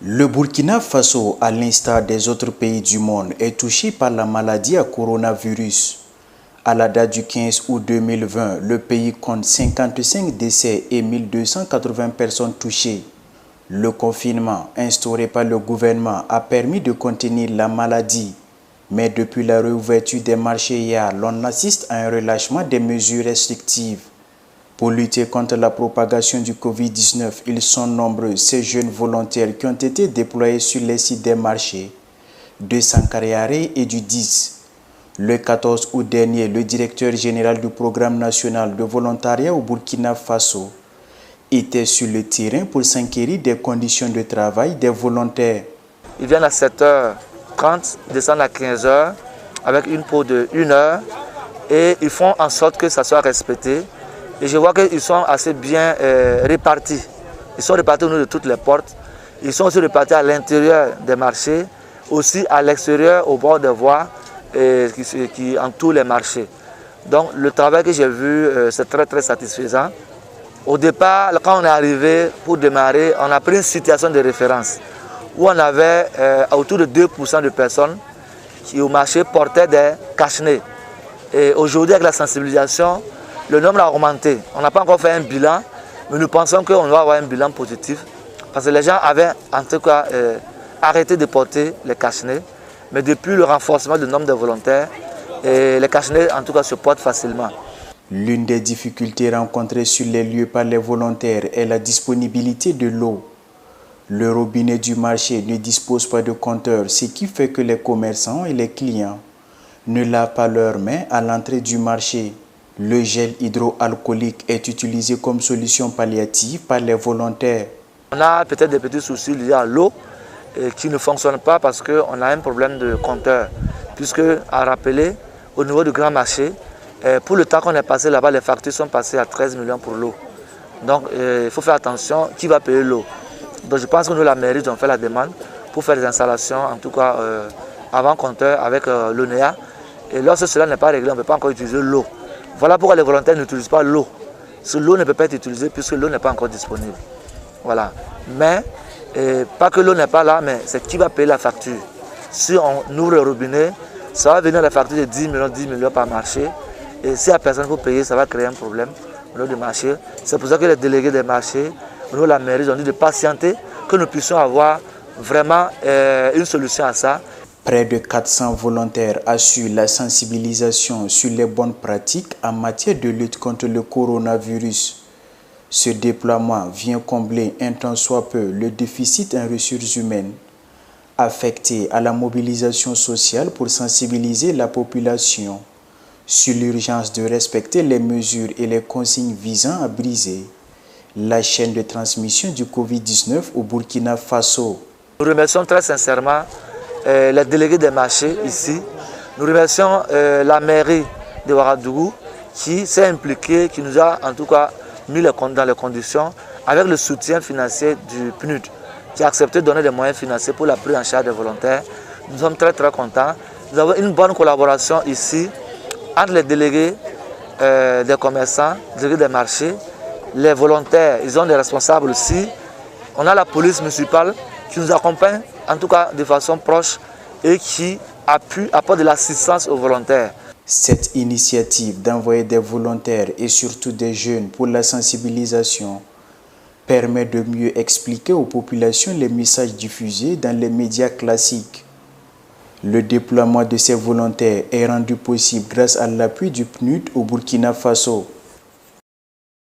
Le Burkina Faso, à l'instar des autres pays du monde, est touché par la maladie à coronavirus. À la date du 15 août 2020, le pays compte 55 décès et 1280 personnes touchées. Le confinement instauré par le gouvernement a permis de contenir la maladie. Mais depuis la réouverture des marchés hier, l'on assiste à un relâchement des mesures restrictives. Pour lutter contre la propagation du Covid-19, ils sont nombreux, ces jeunes volontaires qui ont été déployés sur les sites des marchés de Sankaré et du 10. Le 14 août dernier, le directeur général du programme national de volontariat au Burkina Faso était sur le terrain pour s'inquiéter des conditions de travail des volontaires. Ils viennent à 7h30, descendent à 15h avec une pause de 1 heure et ils font en sorte que ça soit respecté. Et je vois qu'ils sont assez bien répartis. Ils sont répartis au niveau de toutes les portes. Ils sont aussi répartis à l'intérieur des marchés, aussi à l'extérieur, au bord des voies qui entourent les marchés. Donc le travail que j'ai vu, c'est très satisfaisant. Au départ, quand on est arrivé pour démarrer, on a pris une situation de référence où on avait autour de 2% de personnes qui au marché portaient des cache-nez. Et aujourd'hui, avec la sensibilisation, le nombre a augmenté. On n'a pas encore fait un bilan, mais nous pensons qu'on va avoir un bilan positif. Parce que les gens avaient en tout cas arrêté de porter les cache-nez. Mais depuis le renforcement du nombre de volontaires, les cache-nez en tout cas se portent facilement. L'une des difficultés rencontrées sur les lieux par les volontaires est la disponibilité de l'eau. Le robinet du marché ne dispose pas de compteur, ce qui fait que les commerçants et les clients ne lavent pas leurs mains à l'entrée du marché. Le gel hydroalcoolique est utilisé comme solution palliative par les volontaires. On a peut-être des petits soucis liés à l'eau qui ne fonctionnent pas parce qu'on a un problème de compteur. Puisque, à rappeler, au niveau du grand marché, pour le temps qu'on est passé là-bas, les factures sont passées à 13 millions pour l'eau. Donc il faut faire attention, qui va payer l'eau. Donc je pense que nous, la mairie, ont fait la demande pour faire des installations, en tout cas avant compteur avec l'ONEA. Et lorsque cela n'est pas réglé, on ne peut pas encore utiliser l'eau. Voilà pourquoi les volontaires n'utilisent pas l'eau. L'eau ne peut pas être utilisée puisque l'eau n'est pas encore disponible. Voilà. Mais, pas que l'eau n'est pas là, mais c'est qui va payer la facture. Si on ouvre le robinet, ça va venir la facture de 10 millions par marché. Et si il n'y a personne pour payer, ça va créer un problème au niveau du marché. C'est pour ça que les délégués des marchés, au niveau de la mairie, ont dit de patienter, que nous puissions avoir vraiment une solution à ça. Près de 400 volontaires assurent la sensibilisation sur les bonnes pratiques en matière de lutte contre le coronavirus. Ce déploiement vient combler un tant soit peu le déficit en ressources humaines, affecté à la mobilisation sociale pour sensibiliser la population sur l'urgence de respecter les mesures et les consignes visant à briser la chaîne de transmission du Covid-19 au Burkina Faso. Nous remercions très sincèrement les délégués des marchés ici. Nous remercions la mairie de Ouagadougou qui s'est impliquée, qui nous a en tout cas mis dans les conditions avec le soutien financier du PNUD qui a accepté de donner des moyens financiers pour la prise en charge des volontaires. Nous sommes très contents. Nous avons une bonne collaboration ici entre les délégués des commerçants, les délégués des marchés, les volontaires, ils ont des responsables aussi. On a la police municipale qui nous accompagne, en tout cas de façon proche, et qui apporte de l'assistance aux volontaires. Cette initiative d'envoyer des volontaires et surtout des jeunes pour la sensibilisation permet de mieux expliquer aux populations les messages diffusés dans les médias classiques. Le déploiement de ces volontaires est rendu possible grâce à l'appui du PNUD au Burkina Faso.